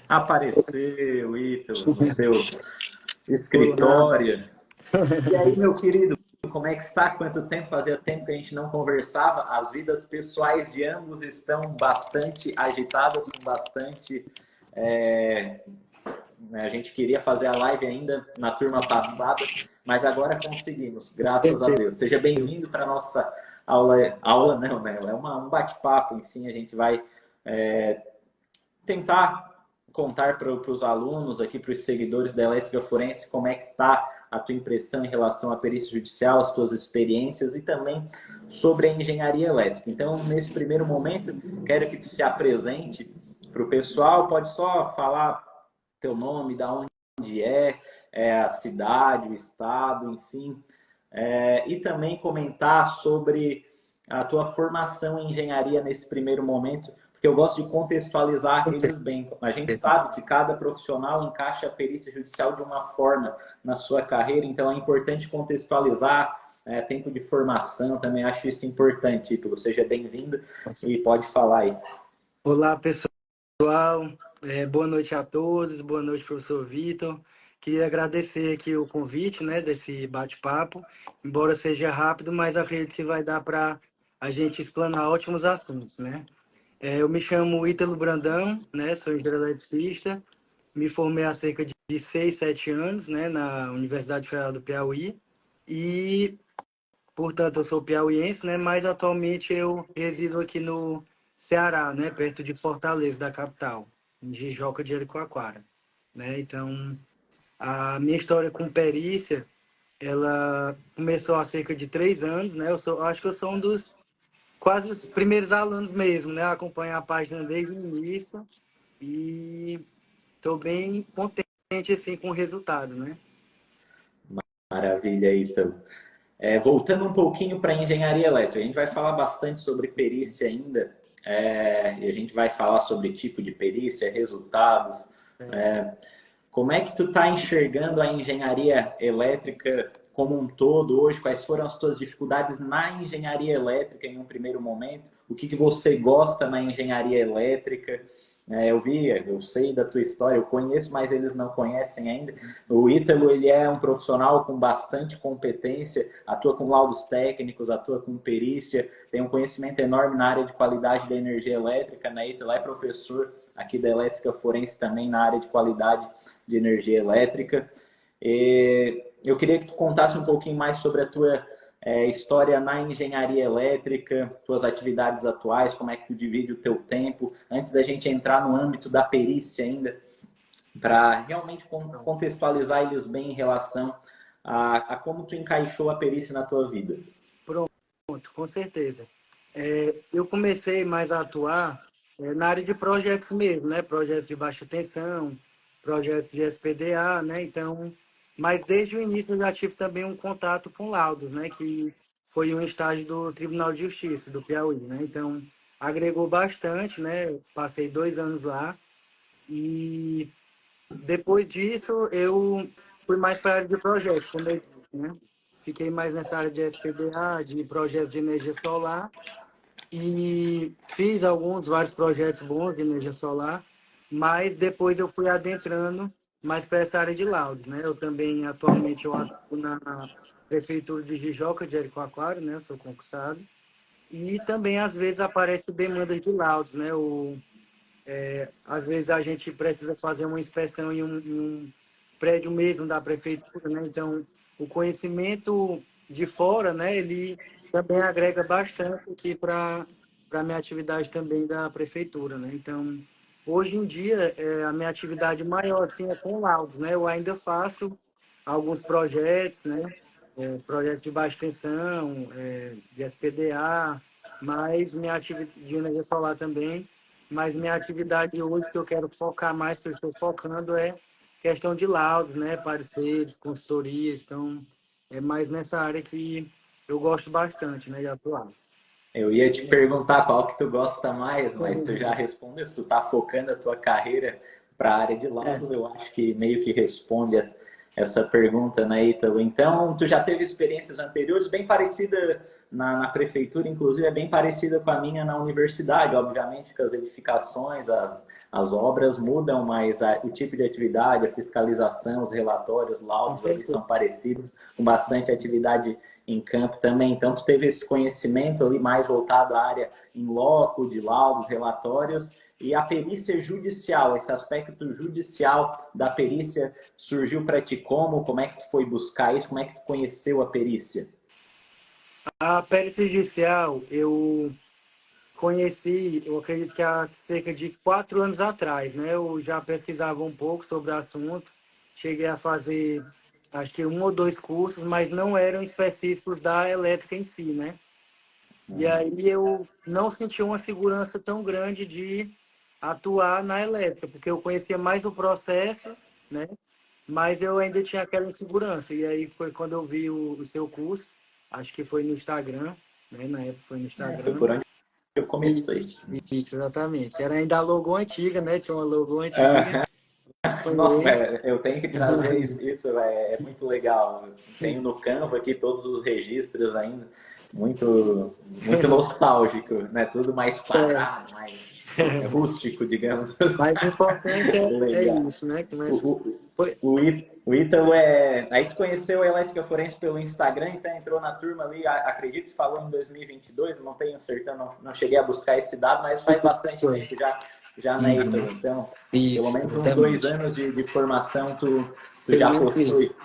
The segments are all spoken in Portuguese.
Apareceu, Ítalo, no seu escritório. E aí, meu querido, como é que está? Quanto tempo? Fazia tempo que a gente não conversava. As vidas pessoais de ambos estão bastante agitadas, com bastante. A gente queria fazer a live ainda na turma passada, mas agora conseguimos, graças a Deus. Seja bem-vindo para a nossa aula. Aula não, né? É um bate-papo, enfim, a gente vai tentar contar para os alunos aqui, para os seguidores da Elétrica Forense, como é que está a tua impressão em relação à perícia judicial, as tuas experiências e também sobre a engenharia elétrica. Então, nesse primeiro momento, quero que tu se apresente para o pessoal. Pode só falar teu nome, da onde a cidade, o estado, enfim. E também comentar sobre a tua formação em engenharia nesse primeiro momento, porque eu gosto de contextualizar eles bem. A gente sabe que cada profissional encaixa a perícia judicial de uma forma na sua carreira, então é importante contextualizar tempo de formação, também acho isso importante, Ítalo. Seja bem-vindo e pode falar aí. Olá, pessoal. Boa noite a todos. Boa noite, professor Vitor. Queria agradecer aqui o convite, né, desse bate-papo. Embora seja rápido, mas acredito que vai dar para a gente explanar ótimos assuntos, né? Eu me chamo Ítalo Brandão, né? Sou engenheiro eletricista. Me formei há cerca de 6, 7 anos, né, na Universidade Federal do Piauí. E, portanto, eu sou piauiense, né? Mas atualmente eu resido aqui no Ceará, né? Perto de Fortaleza, da capital, em Jijoca de Jericoacoara, né? Então, a minha história com perícia, ela começou há cerca de 3 anos, né? Acho que eu sou um dos quase os primeiros alunos mesmo, né? Acompanho a página desde o início e estou bem contente assim com o resultado, né? Maravilha, Ítalo. Voltando um pouquinho para a engenharia elétrica, a gente vai falar bastante sobre perícia ainda, e a gente vai falar sobre tipo de perícia, resultados. Como é que tu está enxergando a engenharia elétrica como um todo hoje? Quais foram as tuas dificuldades na engenharia elétrica em um primeiro momento? O que você gosta na engenharia elétrica? Eu sei da tua história, eu conheço, mas eles não conhecem ainda. O Ítalo, ele é um profissional com bastante competência, atua com laudos técnicos, atua com perícia, tem um conhecimento enorme na área de qualidade da energia elétrica, né? Ítalo é professor aqui da Elétrica Forense também na área de qualidade de energia elétrica. Eu queria que tu contasse um pouquinho mais sobre a tua história na engenharia elétrica, tuas atividades atuais, como é que tu divide o teu tempo, antes da gente entrar no âmbito da perícia ainda, para realmente contextualizar eles bem em relação a como tu encaixou a perícia na tua vida. Pronto, com certeza. Eu comecei mais a atuar na área de projetos mesmo, né? Projetos de baixa tensão, projetos de SPDA, né? Então, mas desde o início eu já tive também um contato com laudos, né? Que foi um estágio do Tribunal de Justiça do Piauí, né? Então, agregou bastante, né? Passei 2 anos lá e depois disso eu fui mais para a área de projetos, como eu disse, né? Fiquei mais nessa área de SPDA, de projetos de energia solar e fiz vários projetos bons de energia solar, mas depois eu fui adentrando mais para essa área de laudos, né? Eu também, atualmente, eu atuo na Prefeitura de Jijoca de Jericoacoara, né? Eu sou concursado. E também, às vezes, aparece demandas de laudos, né? Às vezes a gente precisa fazer uma inspeção em um prédio mesmo da prefeitura, né? Então, o conhecimento de fora, né? Ele também agrega bastante aqui para a minha atividade também da prefeitura, né? Então, hoje em dia, a minha atividade maior, assim, é com laudos, né? Eu ainda faço alguns projetos, né? Projetos de baixa tensão, de SPDA, mas minha atividade de energia solar também, mas minha atividade hoje que eu quero focar mais, que eu estou focando, é questão de laudos, né? Parceiros, consultorias. Então, é mais nessa área que eu gosto bastante, né? De atuar. Eu ia te perguntar qual que tu gosta mais, mas tu já respondeu. Se tu tá focando a tua carreira para a área de laudos, eu acho que meio que responde essa pergunta, né, Ítalo? Então, tu já teve experiências anteriores bem parecidas na prefeitura, inclusive, é bem parecida com a minha na universidade. Obviamente que as edificações, as obras mudam, mas o tipo de atividade, a fiscalização, os relatórios, laudos ali são parecidos, com bastante atividade em campo também. Então, tu teve esse conhecimento ali mais voltado à área em loco, de laudos, relatórios, e a perícia judicial, esse aspecto judicial da perícia surgiu para ti como? Como é que tu foi buscar isso? Como é que tu conheceu a perícia? A perícia judicial, eu conheci, eu acredito que há cerca de 4 anos atrás, né? Eu já pesquisava um pouco sobre o assunto, cheguei a fazer, acho que 1 ou 2 cursos, mas não eram específicos da elétrica em si, né? E aí eu não senti uma segurança tão grande de atuar na elétrica, porque eu conhecia mais o processo, né? Mas eu ainda tinha aquela insegurança. E aí foi quando eu vi o seu curso, acho que foi no Instagram, né? Na época foi no Foi Instagram. por onde eu comecei. Isso, exatamente. Era ainda a logo antiga, né? Tinha uma logo antiga. Nossa, Foi. mas eu tenho que trazer isso é muito legal. Tenho no Canva aqui todos os registros ainda, muito, muito nostálgico, né? Tudo mais quadrado, mais rústico, digamos. Mas o importante é Legal. isso, né? Foi, O Ítalo é. Aí tu conheceu a Elétrica Forense pelo Instagram, então entrou na turma ali, acredito que falou em 2022, não tenho certeza, não cheguei a buscar esse dado, mas faz bastante tempo já na Ítalo. Então, pelo isso, menos uns 2 anos exatamente. de formação tu Pelo já menos isso. possui.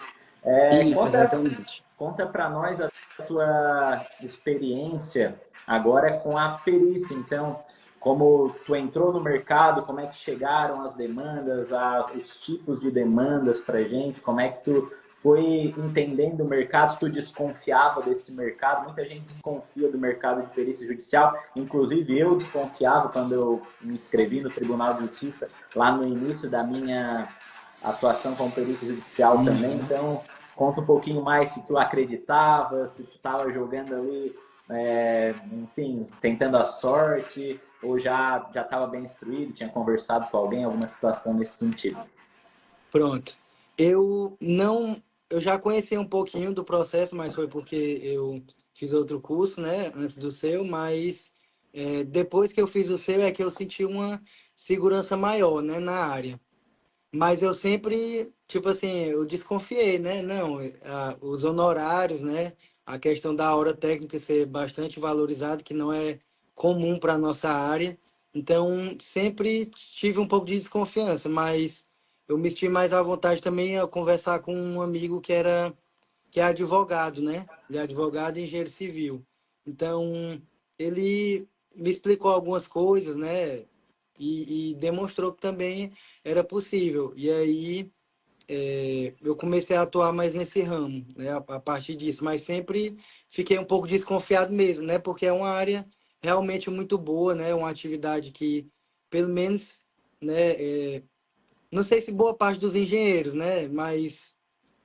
É, Isso, exatamente. conta para nós a tua experiência agora com a perícia. Então, como tu entrou no mercado, como é que chegaram as demandas, os tipos de demandas para gente, como é que tu foi entendendo o mercado, se tu desconfiava desse mercado. Muita gente desconfia do mercado de perícia judicial, inclusive eu desconfiava quando eu me inscrevi no Tribunal de Justiça, lá no início da minha atuação como perito judicial também. Então, conta um pouquinho mais se tu acreditava, se tu estava jogando ali, enfim, tentando a sorte, ou já estava bem instruído, tinha conversado com alguém, alguma situação nesse sentido. Pronto. Eu não, eu já conheci um pouquinho do processo, mas foi porque eu fiz outro curso, né, antes do seu, mas depois que eu fiz o seu é que eu senti uma segurança maior, né, na área. Mas eu sempre, tipo assim, eu desconfiei, né? Não, os honorários, né? A questão da hora técnica ser bastante valorizado, que não é comum para a nossa área. Então, sempre tive um pouco de desconfiança, mas eu me senti mais à vontade também a conversar com um amigo que é advogado, né? Ele é advogado e engenheiro civil. Então, ele me explicou algumas coisas, né? E demonstrou que também era possível. E aí eu comecei a atuar mais nesse ramo, né? A partir disso. Mas sempre fiquei um pouco desconfiado mesmo, né? Porque é uma área realmente muito boa, né? Uma atividade que, pelo menos, né? Não sei se boa parte dos engenheiros, né? Mas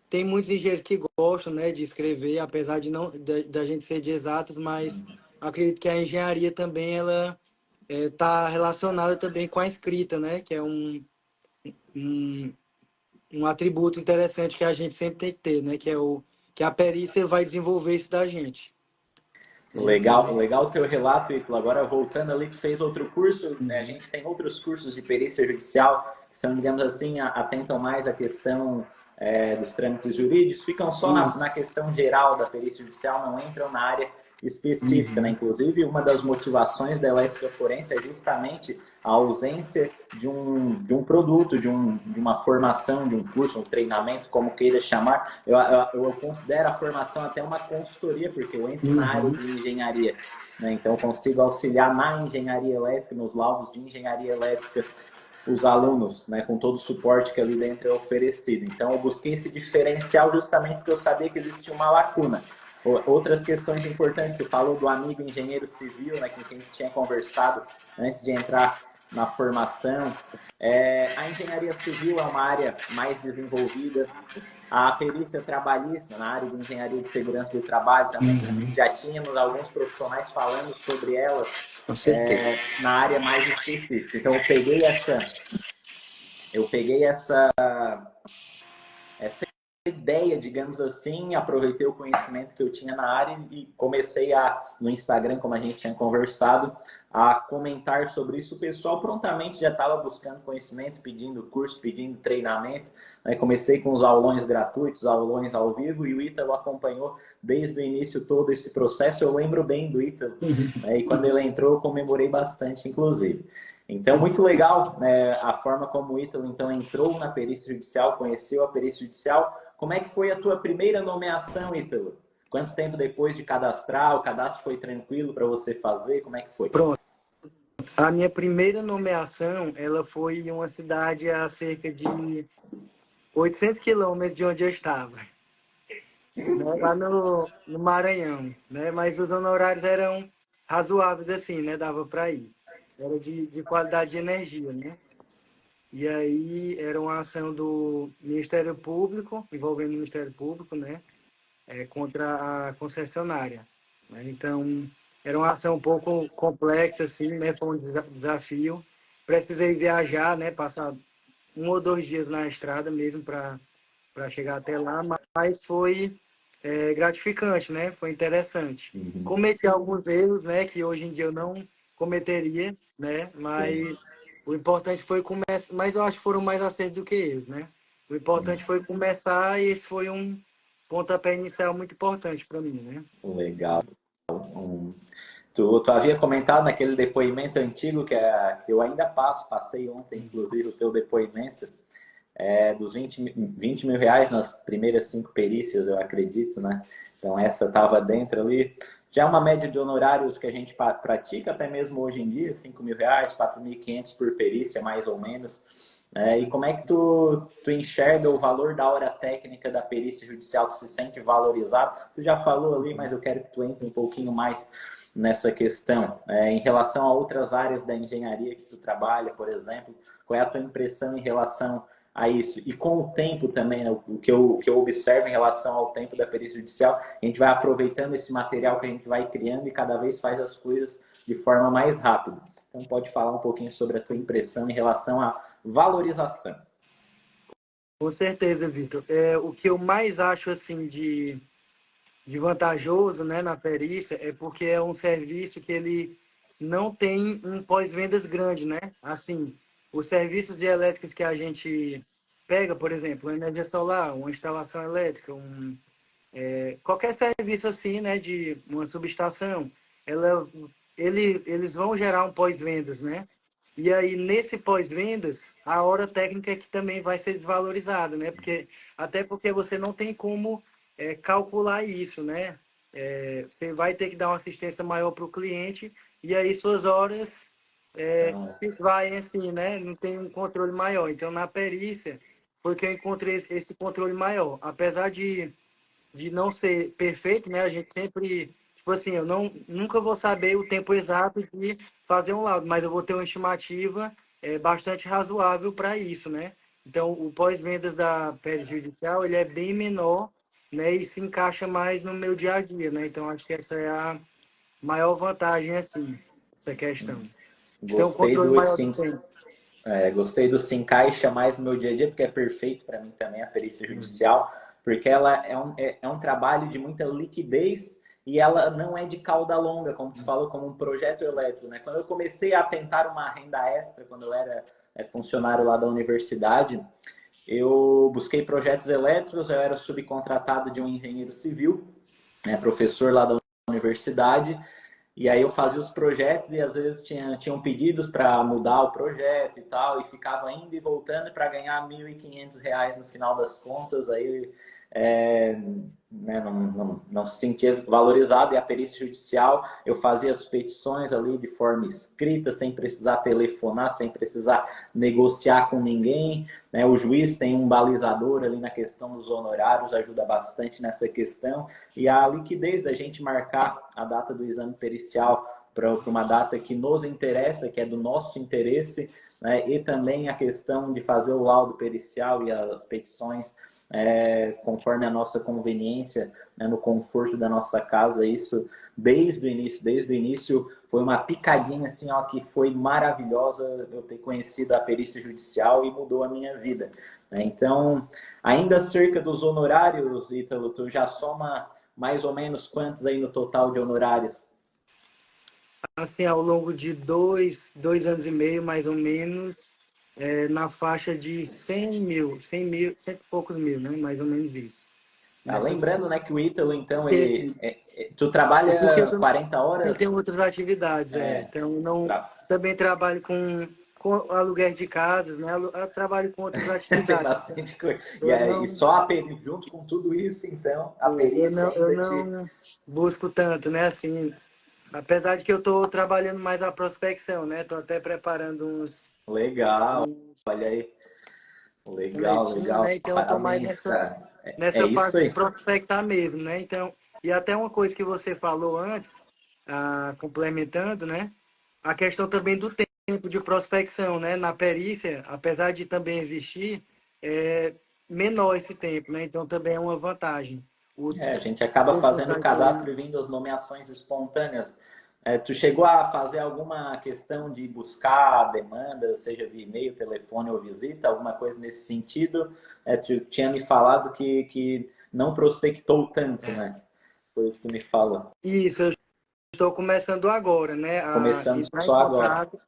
tem muitos engenheiros que gostam, né, de escrever, apesar de não da gente ser de exatas, mas acredito que a engenharia também ela está relacionada também com a escrita, né, que é um, um atributo interessante que a gente sempre tem que ter, né, que a perícia vai desenvolver isso da gente. Legal, legal o teu relato, Ítalo. Agora, voltando ali, tu fez outro curso, né? A gente tem outros cursos de perícia judicial que são, digamos assim, atentam mais à questão dos trâmites jurídicos, ficam só na Isso. questão geral da perícia judicial, não entram na área específica, né? Uhum. Inclusive, uma das motivações da elétrica forense é justamente a ausência de um produto, de uma formação, de um curso, um treinamento, como queira chamar. Eu considero a formação até uma consultoria, porque eu entro na área Uhum. de engenharia, né? Então, eu consigo auxiliar na engenharia elétrica, nos laudos de engenharia elétrica, os alunos, né, com todo o suporte que ali dentro é oferecido. Então, eu busquei esse diferencial justamente porque eu sabia que existia uma lacuna. Outras questões importantes, que falou do amigo engenheiro civil, né, com quem tinha conversado antes de entrar na formação. A engenharia civil é uma área mais desenvolvida. A perícia trabalhista, na área de engenharia de segurança do trabalho também, Uhum. já tínhamos alguns profissionais falando sobre elas Com certeza. na área mais específica. Então, eu peguei essa ideia, digamos assim, aproveitei o conhecimento que eu tinha na área e comecei no Instagram, como a gente tinha conversado, a comentar sobre isso. O pessoal prontamente já estava buscando conhecimento, pedindo curso, pedindo treinamento, né? Comecei com os aulões gratuitos, aulões ao vivo, e o Ítalo acompanhou desde o início todo esse processo. Eu lembro bem do Ítalo, né? E quando ele entrou, eu comemorei bastante, inclusive. Então, muito legal, né, a forma como o Ítalo, então, entrou na perícia judicial, conheceu a perícia judicial. Como é que foi a tua primeira nomeação, Ítalo? Quanto tempo depois de cadastrar? O cadastro foi tranquilo para você fazer? Como é que foi? Pronto. A minha primeira nomeação, ela foi em uma cidade a cerca de 800 quilômetros de onde eu estava, né? Lá no Maranhão, né? Mas os honorários eram razoáveis assim, né? Dava para ir. Era de qualidade de energia, né? E aí era uma ação do Ministério Público, envolvendo o Ministério Público, né? Contra a concessionária, né? Então, era uma ação um pouco complexa, assim, né? Foi um desafio. Precisei viajar, né? Passar 1 ou 2 dias na estrada mesmo para chegar até lá, mas foi gratificante, né? Foi interessante. Uhum. Cometi alguns erros, né? Que hoje em dia eu não cometeria, né? Mas o importante foi começar. Mas eu acho que foram mais acertos do que erros, né? O importante Sim. foi começar e esse foi um pontapé inicial muito importante para mim, né? Legal. Tu havia comentado naquele depoimento antigo que eu ainda passei ontem, inclusive, o teu depoimento, dos 20 mil reais nas primeiras 5 perícias, eu acredito, né? Então, essa estava dentro ali. Já é uma média de honorários que a gente pratica, até mesmo hoje em dia, 5 mil reais, 4.500 por perícia, mais ou menos. E como é que tu enxerga o valor da hora técnica da perícia judicial? Tu se sente valorizado? Tu já falou ali, mas eu quero que tu entre um pouquinho mais nessa questão. Em relação a outras áreas da engenharia que tu trabalha, por exemplo, qual é a tua impressão em relação a isso? E com o tempo também, né, o que eu observo em relação ao tempo da perícia judicial, a gente vai aproveitando esse material que a gente vai criando e cada vez faz as coisas de forma mais rápida. Então, pode falar um pouquinho sobre a tua impressão em relação à valorização. Com certeza, Vitor. O que eu mais acho assim de vantajoso, né, na perícia é porque é um serviço que ele não tem um pós-vendas grande, né? Assim, os serviços de elétricas que a gente pega, por exemplo, uma energia solar, uma instalação elétrica, qualquer serviço assim, né, de uma subestação, ela, eles vão gerar um pós-vendas, né? E aí, nesse pós-vendas, a hora técnica é que também vai ser desvalorizada, né? Até porque você não tem como calcular isso, né? Você vai ter que dar uma assistência maior para o cliente e aí suas horas vai assim, né? Não tem um controle maior. Então, na perícia, foi que eu encontrei esse controle maior. Apesar de não ser perfeito, né? A gente sempre, tipo assim, eu nunca vou saber o tempo exato de fazer um laudo, mas eu vou ter uma estimativa bastante razoável para isso, né? Então, o pós-vendas da pele judicial, ele é bem menor, né? E se encaixa mais no meu dia a dia, né? Então, acho que essa é a maior vantagem, assim, essa questão. De ter um Gostei controle do maior do sim, tempo. gostei do se encaixa mais no meu dia a dia, porque é perfeito para mim também a perícia judicial, porque ela é um trabalho de muita liquidez e ela não é de cauda longa, como tu falou, como um projeto elétrico, né? Quando eu comecei a tentar uma renda extra, quando eu era funcionário lá da universidade, eu busquei projetos elétricos, eu era subcontratado de um engenheiro civil, né, professor lá da universidade, e aí eu fazia os projetos e às vezes tinham pedidos para mudar o projeto e tal, e ficava indo e voltando para ganhar R$ 1.500 no final das contas. Aí né, não se sentia valorizado. E a perícia judicial, eu fazia as petições ali de forma escrita, sem precisar telefonar, sem precisar negociar com ninguém, né? O juiz tem um balizador ali na questão dos honorários, ajuda bastante nessa questão. E a liquidez da gente marcar a data do exame pericial para uma data que nos interessa, que é do nosso interesse, né? E também a questão de fazer o laudo pericial e as petições conforme a nossa conveniência, né, no conforto da nossa casa. Isso desde o início foi uma picadinha assim, ó, que foi maravilhosa eu ter conhecido a perícia judicial e mudou a minha vida, né? Então, ainda acerca dos honorários, Ítalo, tu já soma mais ou menos quantos aí no total de honorários? Assim, ao longo de 2 anos e meio, mais ou menos, na faixa de 100 mil, 100 mil, cento e poucos mil, né? Mais ou menos isso. Lembrando, né, que o Ítalo, então, Porque, tu porque trabalha eu 40 também tenho horas? outras atividades, então não, Tra... também trabalho com aluguel de casas, né? Eu trabalho com outras Tem atividades. bastante coisa. Eu E não, só a perícia, junto com tudo isso, então, a perícia eu ainda te... não busco tanto, né? Assim, apesar de que eu estou trabalhando mais a prospecção, né? Estou até preparando Legal, uns olha aí. Legal, boletim, legal. né? Então eu tô mais Parabéns, cara. É nessa isso fase de aí. prospectar mesmo, né? Então, e até uma coisa que você falou antes, complementando, né? A questão também do tempo de prospecção, né? Na perícia, apesar de também existir, é menor esse tempo, né? Então também é uma vantagem. O A gente acaba tempo fazendo o para gerir. cadastro e vindo as nomeações espontâneas. Tu chegou a fazer alguma questão de buscar demanda, seja via e-mail, telefone ou visita, alguma coisa nesse sentido? Tu tinha me falado que não prospectou tanto, né? Foi o que tu me falou. Isso, eu estou começando agora, né? A Começando entrar em só agora. contato.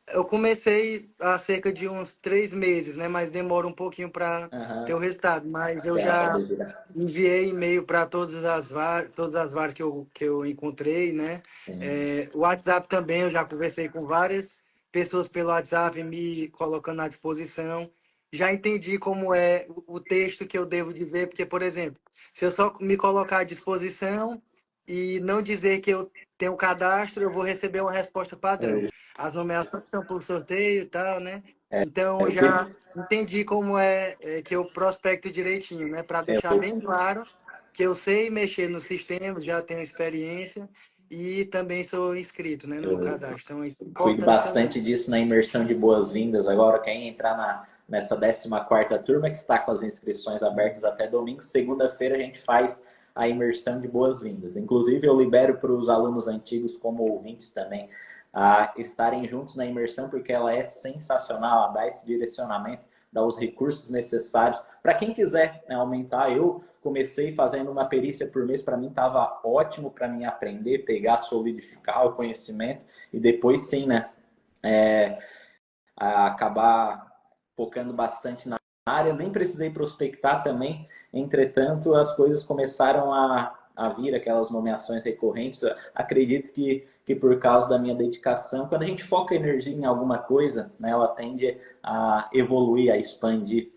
Eu comecei há cerca de uns 3 meses, né? Mas demora um pouquinho para ter Aham. o resultado. Mas eu Pra já poder virar. enviei e-mail para todas as varas que eu encontrei, né? O WhatsApp também, eu já conversei com várias pessoas pelo WhatsApp me colocando à disposição. Já entendi como é o texto que eu devo dizer, porque, por exemplo, se eu só me colocar à disposição e não dizer que eu tenho cadastro, eu vou receber uma resposta padrão. As nomeações são por sorteio e tal, né? Então, eu O que, já entendi como que eu prospecto direitinho, né? Para deixar bem claro que eu sei mexer no sistema, já tenho experiência e também sou inscrito, né, no eu cadastro. Então, isso é cuido importante também. bastante disso na imersão de boas-vindas. Agora, quem entrar nessa 14ª turma, que está com as inscrições abertas até domingo, segunda-feira a gente faz a imersão de boas-vindas. Inclusive, eu libero para os alunos antigos, como ouvintes também, a estarem juntos na imersão, porque ela é sensacional, ela dá esse direcionamento, dá os recursos necessários. Para quem quiser, né, aumentar, eu comecei fazendo uma perícia por mês, para mim estava ótimo para mim aprender, pegar, solidificar o conhecimento e depois sim, né, acabar focando bastante na área. Eu nem precisei prospectar também, entretanto, as coisas começaram a vir, aquelas nomeações recorrentes. Eu acredito que por causa da minha dedicação, quando a gente foca energia em alguma coisa, né, ela tende a evoluir, a expandir.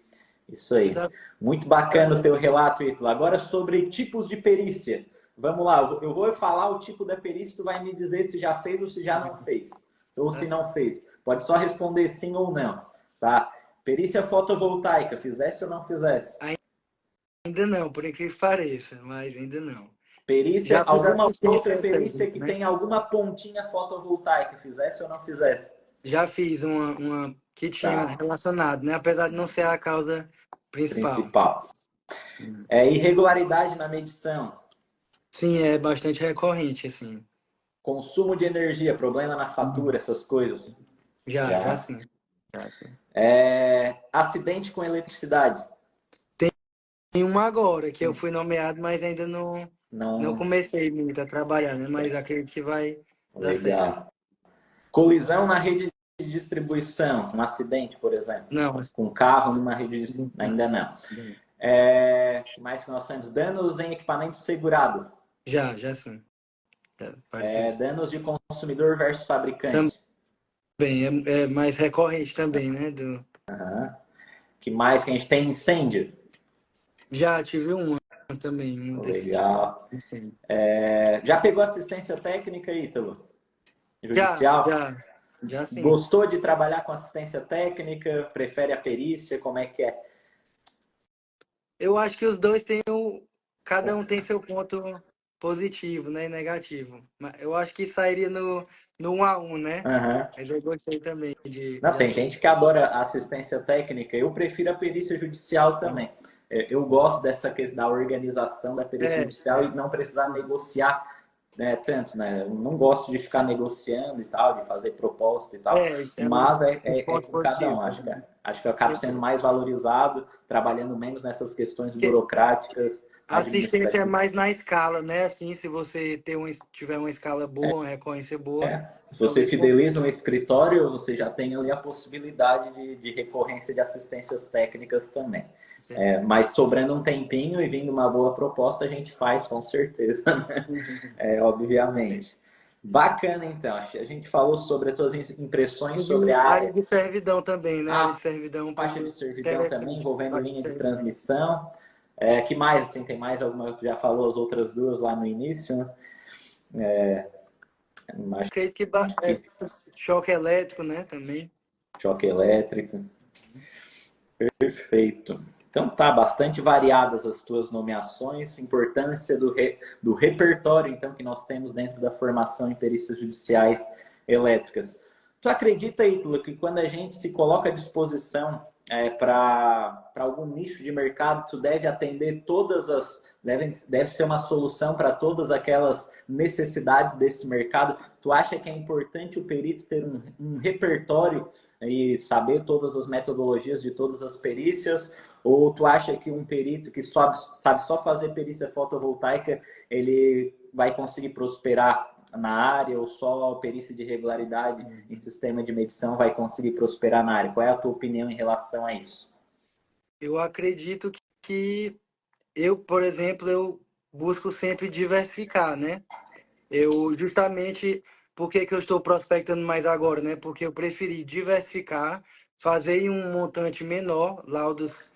Isso aí. Muito bacana o teu Exatamente. relato, Ítalo. Agora sobre tipos de perícia. Vamos lá, eu vou falar o tipo da perícia, tu vai me dizer se já fez ou se já não fez. Ou se não fez. Pode só responder sim ou não. Tá? Perícia fotovoltaica, fizesse ou não fizesse? Ainda não, por incrível que pareça, mas ainda não. Perícia, Já fiz alguma outra assistência perícia técnica, que né? tem alguma pontinha fotovoltaica, fizesse ou não fizesse? Já fiz uma que tinha Tá, relacionado, né? Apesar de não ser a causa principal. principal. Irregularidade na medição. Sim, é bastante recorrente, assim. Consumo de energia, problema na fatura, essas coisas. Já Já. sim. Já sim. Acidente com eletricidade. Tem uma agora que eu fui nomeado, mas ainda não Não. comecei muito a trabalhar, né? Mas acredito que vai dar certo. Legal. Colisão na rede de distribuição. Um acidente, por exemplo. Não, assim, Com um carro numa rede de... Ainda não. Que mais que nós temos? Danos em equipamentos segurados. já sim. Já, parecido. Danos de consumidor versus fabricante. Também, é mais recorrente também, né? Que mais que a gente tem? Incêndio. Já tive uma também, um desse tipo. Legal. Assim. Já pegou assistência técnica, Ítalo? Já, Judicial? já, já sim. Gostou de trabalhar com assistência técnica? Prefere a perícia? Como é que é? Eu acho que os dois cada um tem seu ponto positivo, né, e negativo. Mas eu acho que sairia no 1 a 1, né? Aham. Mas eu gostei também Não, de tem atuar. gente que adora a assistência técnica. Eu prefiro a perícia judicial também. Eu gosto dessa questão da organização da perícia É, judicial e não precisar negociar, né, tanto, né? Eu não gosto de ficar negociando e tal, de fazer proposta e tal, isso é mas os é pontos com cada um. positivos. Acho que eu acabo sendo Sim. mais valorizado, trabalhando menos nessas questões Porque burocráticas, a assistência é administrativas. mais na escala, né? Assim, se você tiver uma escala boa, uma recorrência boa, Se você talvez fideliza um escritório, você já tem ali a possibilidade de recorrência de assistências técnicas também. Mas sobrando um tempinho e vindo uma boa proposta, a gente faz com certeza, né? Obviamente. Bacana, então. A gente falou sobre as suas impressões sobre de a área área. de servidão também, né? Área A de servidão faixa de por servidão também, interessante. envolvendo Parte de linha de servidão. transmissão. Que mais? Assim, tem mais alguma? Tu já falou as outras duas lá no início, né? Acho Acredito que que choque elétrico, né? Também. choque elétrico. Perfeito. Então tá bastante variadas as tuas nomeações, importância do repertório então que nós temos dentro da formação em perícias judiciais elétricas. Tu acredita, Ítalo, que quando a gente se coloca à disposição para algum nicho de mercado, tu deve atender todas as. Deve ser uma solução para todas aquelas necessidades desse mercado? Tu acha que é importante o perito ter um repertório e saber todas as metodologias de todas as perícias? Ou tu acha que um perito que sabe só fazer perícia fotovoltaica, ele vai conseguir prosperar na área, ou só perícia de regularidade em sistema de medição vai conseguir prosperar na área? Qual é a tua opinião em relação a isso? Eu acredito que eu, por exemplo, eu busco sempre diversificar, né? Eu justamente por que eu estou prospectando mais agora, né? Porque eu preferi diversificar, fazer em um montante menor, laudos,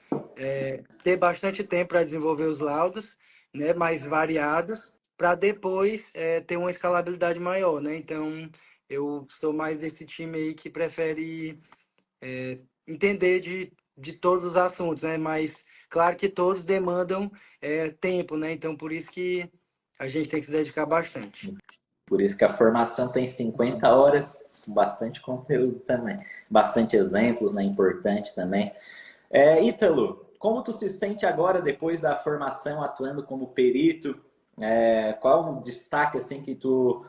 ter bastante tempo para desenvolver os laudos, né? Mais variados, para depois ter uma escalabilidade maior, né? Então eu sou mais desse time aí que prefere entender de todos os assuntos, né? Mas claro que todos demandam tempo, né? Então por isso que a gente tem que se dedicar bastante. Por isso que a formação tem 50 horas, com bastante conteúdo também. Bastante exemplos, né? Importante também. Ítalo, como tu se sente agora depois da formação atuando como perito? Qual o destaque assim que tu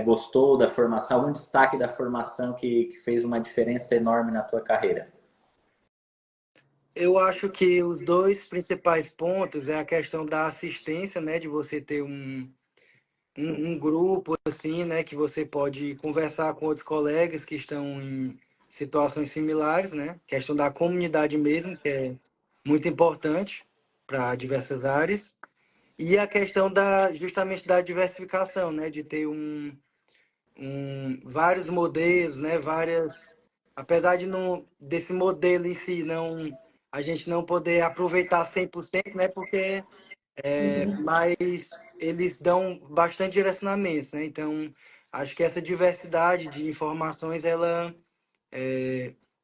gostou da formação? Algum destaque da formação que fez uma diferença enorme na tua carreira? Eu acho que os dois principais pontos é a questão da assistência, né? De você ter um grupo assim, né? Que você pode conversar com outros colegas que estão em situações similares, né? Questão da comunidade mesmo, que é muito importante para diversas áreas. E a questão justamente da diversificação, né? De ter vários modelos, né? Apesar de não, desse modelo em si, não, a gente não poder aproveitar 100%, né? Porque, mas eles dão bastante direcionamento, né? Então, acho que essa diversidade de informações, ela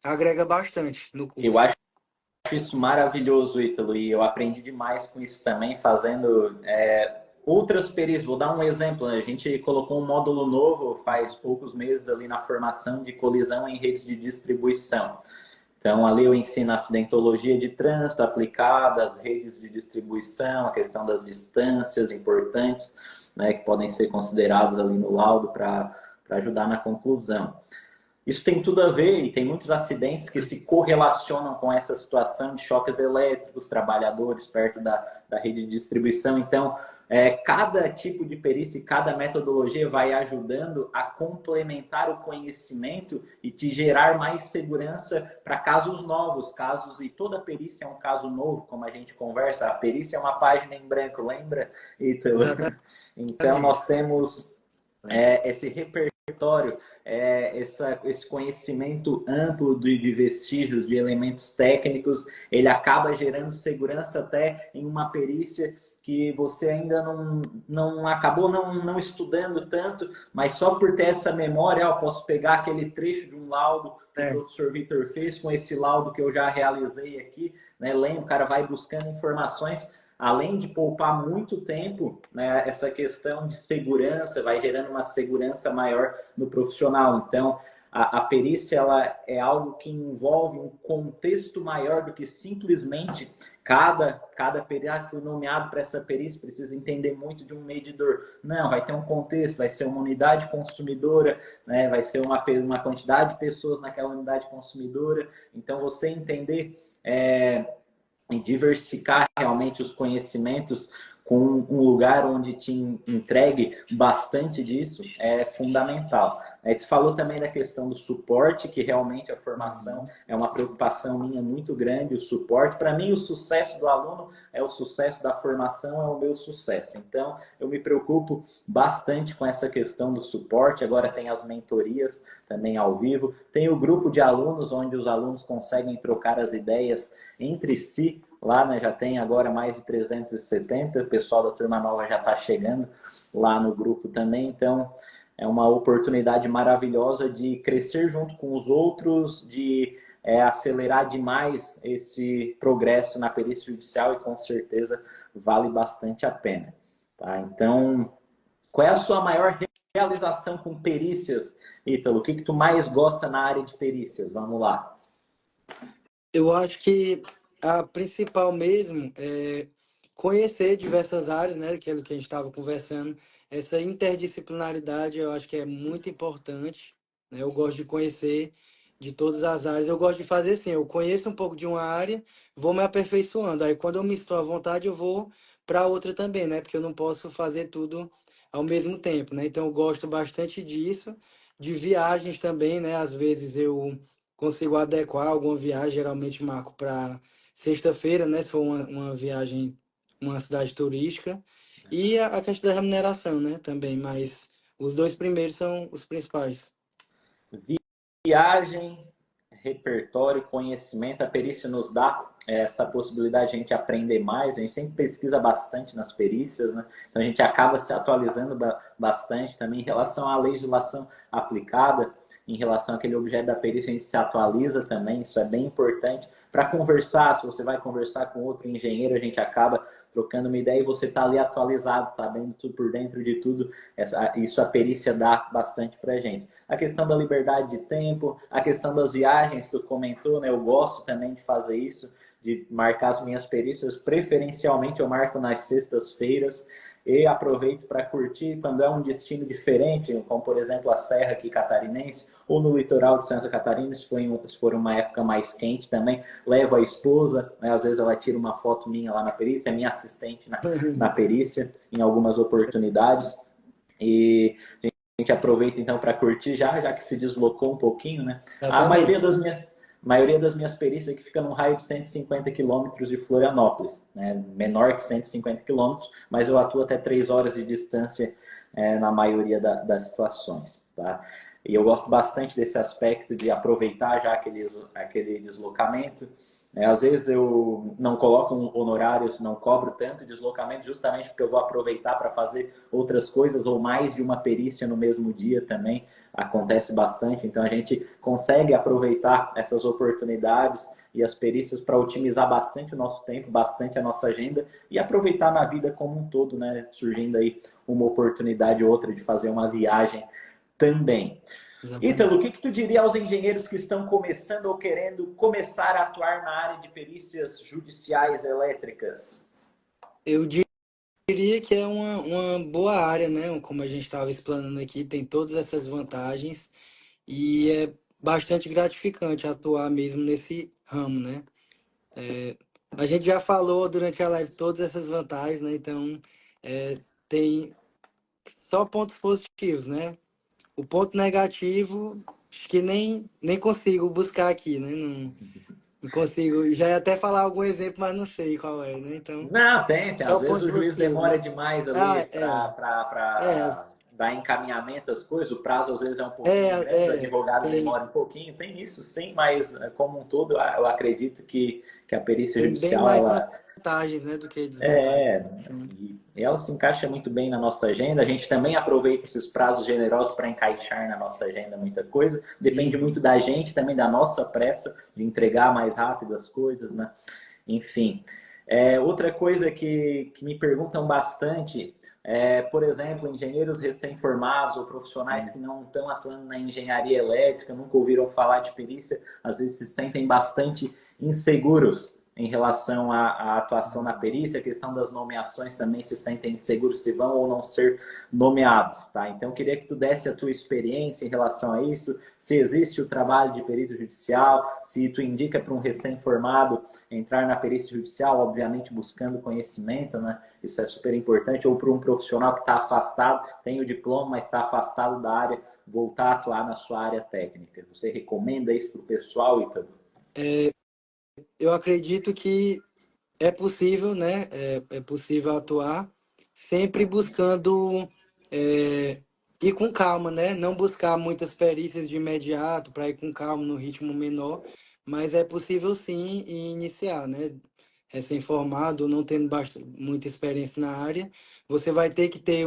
agrega bastante no Eu curso. acho isso maravilhoso, Ítalo, e eu aprendi demais com isso também, fazendo outras perícias. Vou dar um exemplo, né? A gente colocou um módulo novo faz poucos meses ali na formação de colisão em redes de distribuição. Então, ali eu ensino a acidentologia de trânsito aplicada às redes de distribuição, a questão das distâncias importantes, né, que podem ser consideradas ali no laudo para ajudar na conclusão. Isso tem tudo a ver e tem muitos acidentes que se correlacionam com essa situação de choques elétricos, trabalhadores perto da rede de distribuição. Então, cada tipo de perícia e cada metodologia vai ajudando a complementar o conhecimento e te gerar mais segurança para casos novos, e toda perícia é um caso novo, como a gente conversa. A perícia é uma página em branco, lembra, Ítalo? Então, nós temos esse repertório, esse conhecimento amplo de vestígios, de elementos técnicos, ele acaba gerando segurança até em uma perícia que você ainda não acabou não estudando tanto, mas só por ter essa memória, eu posso pegar aquele trecho de um laudo que o professor Vitor fez com esse laudo que eu já realizei aqui, né? Lembra, o cara vai buscando informações. além de poupar muito tempo, né, essa questão de segurança vai gerando uma segurança maior no profissional. Então, a perícia ela é algo que envolve um contexto maior do que simplesmente cada perito nomeado para essa perícia precisa entender muito de um medidor. Não, vai ter um contexto, vai ser uma unidade consumidora, né? Vai ser uma quantidade de pessoas naquela unidade consumidora. Então, você entender e diversificar realmente os conhecimentos com um lugar onde te entregue bastante disso é fundamental. Tu falou também da questão do suporte, que realmente a formação é uma preocupação minha muito grande, o suporte. Para mim, o sucesso do aluno é o sucesso da formação, é o meu sucesso. Então, eu me preocupo bastante com essa questão do suporte. Agora tem as mentorias também ao vivo. Tem o grupo de alunos, onde os alunos conseguem trocar as ideias entre si. Lá, né, já tem agora mais de 370, o pessoal da turma nova já está chegando lá no grupo também, então é uma oportunidade maravilhosa de crescer junto com os outros, de acelerar demais esse progresso na perícia judicial e com certeza vale bastante a pena. Tá? Então, qual é a sua maior realização com perícias, Ítalo? O que tu mais gosta na área de perícias? Vamos lá. Eu acho que a principal mesmo é conhecer diversas áreas, né? Aquilo que a gente estava conversando. Essa interdisciplinaridade eu acho que é muito importante, né? Eu gosto de conhecer de todas as áreas. Eu gosto de fazer assim, eu conheço um pouco de uma área, vou me aperfeiçoando. Aí quando eu me estou à vontade, eu vou para outra também, né? Porque eu não posso fazer tudo ao mesmo tempo, né? Então eu gosto bastante disso, de viagens também, né? Às vezes eu consigo adequar alguma viagem, geralmente marco para sexta-feira, né? Se for uma viagem, uma cidade turística. E a questão da remuneração, né? Também, mas os dois primeiros são os principais. Viagem, repertório, conhecimento, a perícia nos dá essa possibilidade de a gente aprender mais, a gente sempre pesquisa bastante nas perícias, né? Então a gente acaba se atualizando bastante também em relação à legislação aplicada, em relação àquele objeto da perícia, a gente se atualiza também, isso é bem importante. Para conversar, se você vai conversar com outro engenheiro, a gente acaba trocando uma ideia e você está ali atualizado, sabendo tudo por dentro de tudo. Isso a perícia dá bastante para a gente. A questão da liberdade de tempo, a questão das viagens que tu comentou, né? Eu gosto também de fazer isso, de marcar as minhas perícias. Preferencialmente eu marco nas sextas-feiras e aproveito para curtir quando é um destino diferente, como por exemplo a Serra aqui catarinense, ou no litoral de Santa Catarina, se for uma época mais quente também, levo a esposa, né? Às vezes ela tira uma foto minha lá na perícia, é minha assistente na perícia, em algumas oportunidades, e a gente aproveita então para curtir já que se deslocou um pouquinho, né? A maioria das minhas perícias aqui fica num raio de 150 quilômetros de Florianópolis, né? Menor que 150 quilômetros, mas eu atuo até 3 horas de distância na maioria das situações, tá? E eu gosto bastante desse aspecto de aproveitar já aquele deslocamento. Às vezes eu não coloco honorários, não cobro tanto deslocamento, justamente porque eu vou aproveitar para fazer outras coisas ou mais de uma perícia no mesmo dia também. Acontece bastante, então a gente consegue aproveitar essas oportunidades e as perícias para otimizar bastante o nosso tempo, bastante a nossa agenda e aproveitar na vida como um todo, né? Surgindo aí uma oportunidade ou outra de fazer uma viagem também. Exatamente. Ítalo, o que tu diria aos engenheiros que estão começando ou querendo começar a atuar na área de perícias judiciais elétricas? Eu diria que é uma boa área, né? Como a gente estava explanando aqui, tem todas essas vantagens e é bastante gratificante atuar mesmo nesse ramo, né? A gente já falou durante a live todas essas vantagens, né? Então, tem só pontos positivos, né? O ponto negativo, acho que nem consigo buscar aqui, né? Não consigo. Já ia até falar algum exemplo, mas não sei qual é, né? Então, Não, tem. só Às vezes pontos o juiz positivos, demora né? demais Ah, ali é, para dar encaminhamento às coisas. O prazo às vezes é um pouquinho grande, o é, advogado tem, demora um pouquinho. Tem isso sim, mas como um todo eu acredito que a perícia tem bem judicial mais ela vantagens, né, do que desvantagens. É, e ela se encaixa muito bem na nossa agenda. A gente também aproveita esses prazos generosos para encaixar na nossa agenda muita coisa. Depende Uhum. muito da gente, também da nossa pressa de entregar mais rápido as coisas, né? Enfim. Outra coisa que me perguntam bastante por exemplo, engenheiros recém-formados ou profissionais que não estão atuando na engenharia elétrica, nunca ouviram falar de perícia, às vezes se sentem bastante inseguros em relação à atuação na perícia, a questão das nomeações também se sentem inseguros se vão ou não ser nomeados, tá? Então, eu queria que tu desse a tua experiência em relação a isso, se existe o trabalho de perito judicial, se tu indica para um recém-formado entrar na perícia judicial, obviamente buscando conhecimento, né? Isso é super importante, ou para um profissional que está afastado, tem o diploma, mas está afastado da área, voltar a atuar na sua área técnica. Você recomenda isso para o pessoal, Ítalo? Eu acredito que é possível, né? É possível atuar sempre buscando ir com calma, né? Não buscar muitas perícias de imediato para ir com calma no ritmo menor, mas é possível sim iniciar, né? Recém-formado, não tendo muita experiência na área, você vai ter que ter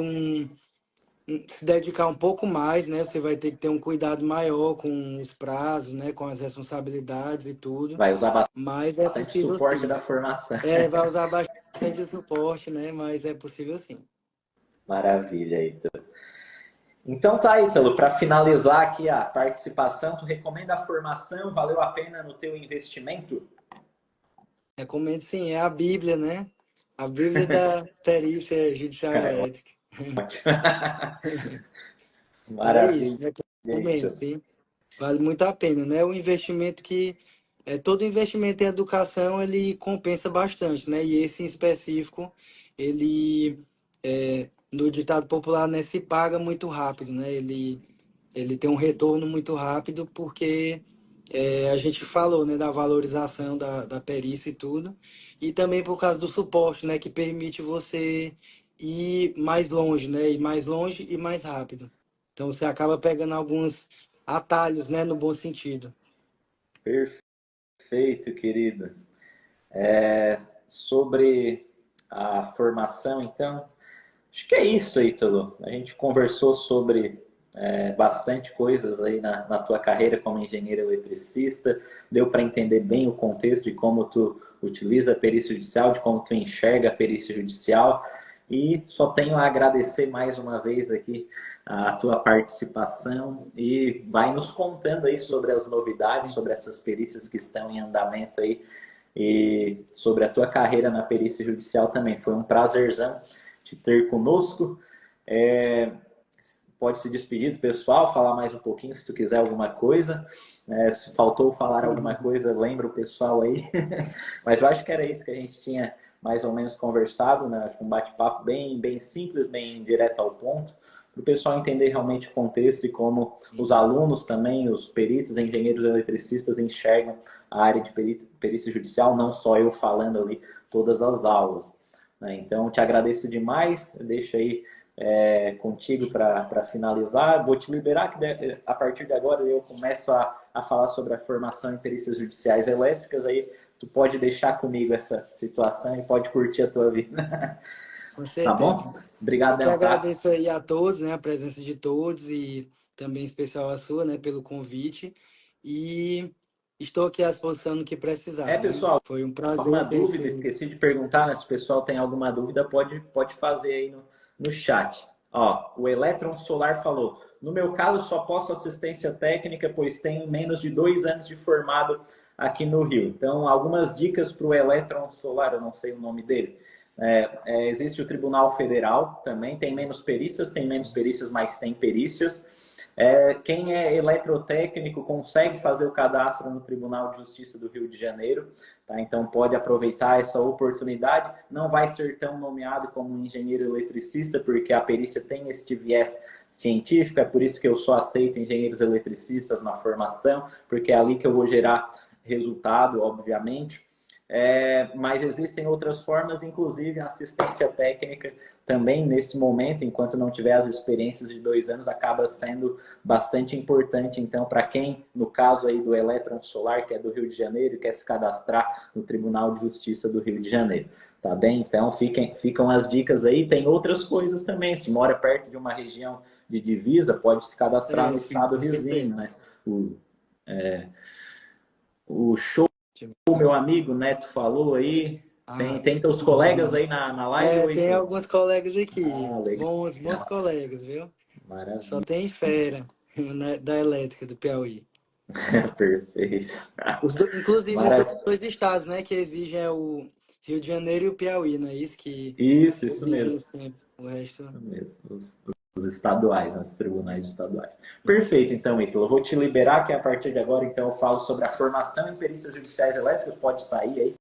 se dedicar um pouco mais, né? Você vai ter que ter um cuidado maior com os prazos, né? Com as responsabilidades e tudo. Vai usar Mas é bastante possível suporte sim. da formação. Vai usar bastante suporte, né? Mas é possível sim. Maravilha, Ítalo. Então tá, Ítalo, para finalizar aqui a participação, tu recomenda a formação? Valeu a pena no teu investimento? Recomendo sim, é a Bíblia, né? A Bíblia da perícia judicial elétrica. É isso, Maravilha, recomendo, Ítalo. sim. Vale muito a pena, né? O investimento todo investimento em educação, ele compensa bastante, né? E esse em específico, ele, no ditado popular, né, se paga muito rápido, né? Ele tem um retorno muito rápido porque a gente falou, né, da valorização da perícia e tudo, e também por causa do suporte, né, que permite você ir mais longe, né? Ir mais longe e mais rápido. Então você acaba pegando alguns atalhos, né, no bom sentido. Perfeito, querido. Sobre a formação, então, acho que é isso, Ítalo. A gente conversou sobre bastante coisas aí na tua carreira como engenheiro eletricista. Deu para entender bem o contexto de como tu utiliza a perícia judicial, de como tu enxerga a perícia judicial. E só tenho a agradecer mais uma vez aqui a tua participação e vai nos contando aí sobre as novidades, sobre essas perícias que estão em andamento aí e sobre a tua carreira na perícia judicial também. Foi um prazerzão te ter conosco. Pode se despedir do pessoal, falar mais um pouquinho se tu quiser alguma coisa. Se faltou falar alguma coisa, lembra o pessoal aí. Mas eu acho que era isso que a gente tinha mais ou menos conversado, né? Um bate-papo bem simples, bem direto ao ponto, para o pessoal entender realmente o contexto e como os alunos também, os peritos, engenheiros eletricistas enxergam a área de perícia judicial, não só eu falando ali todas as aulas. Né? Então, te agradeço demais, deixa aí contigo para finalizar. Vou te liberar que a partir de agora eu começo a falar sobre a formação em perícias judiciais elétricas, aí tu pode deixar comigo essa situação e pode curtir a tua vida. Com Tá certeza. bom? Eu que Obrigadão, tá? agradeço aí a todos, né, a presença de todos e também em especial a sua, né, pelo convite. E estou aqui à disposição no que precisar, né? Pessoal, Foi um prazer uma dúvida, conhecer. esqueci de perguntar, né? Se o pessoal tem alguma dúvida, pode fazer aí no chat. Ó, o Eletron Solar falou: no meu caso, só posso assistência técnica, pois tenho menos de 2 anos de formado aqui no Rio. Então, algumas dicas para o Eletron Solar, eu não sei o nome dele. Existe o Tribunal Federal também, tem menos perícias, mas tem perícias. Quem é eletrotécnico consegue fazer o cadastro no Tribunal de Justiça do Rio de Janeiro, tá? Então pode aproveitar essa oportunidade. Não vai ser tão nomeado como um engenheiro eletricista, porque a perícia tem este viés científico, é por isso que eu só aceito engenheiros eletricistas na formação, porque é ali que eu vou gerar resultado, obviamente. Mas existem outras formas, inclusive a assistência técnica também nesse momento, enquanto não tiver as experiências de 2 anos, acaba sendo bastante importante. Então, para quem, no caso aí do Eletron Solar, que é do Rio de Janeiro, e quer se cadastrar no Tribunal de Justiça do Rio de Janeiro, tá bem? Então, ficam as dicas aí. Tem outras coisas também. Se mora perto de uma região de divisa, pode se cadastrar no Sim, estado com certeza. vizinho, né? O show, o meu amigo Neto falou aí. Tem teus colegas aí na live? Ou Tem isso? alguns colegas aqui. Legal. Bons colegas, viu? Só Maravilha. tem fera da elétrica do Piauí. Perfeito. Inclusive os Maravilha. dois estados, né, que exigem é o Rio de Janeiro e o Piauí, não é isso que Isso exigem mesmo. esse tempo. O resto. Isso mesmo. Os estaduais, né? Os tribunais estaduais. Perfeito, então, Ítalo. Eu vou te liberar que a partir de agora, então, eu falo sobre a formação em perícias judiciais elétricas. Pode sair aí.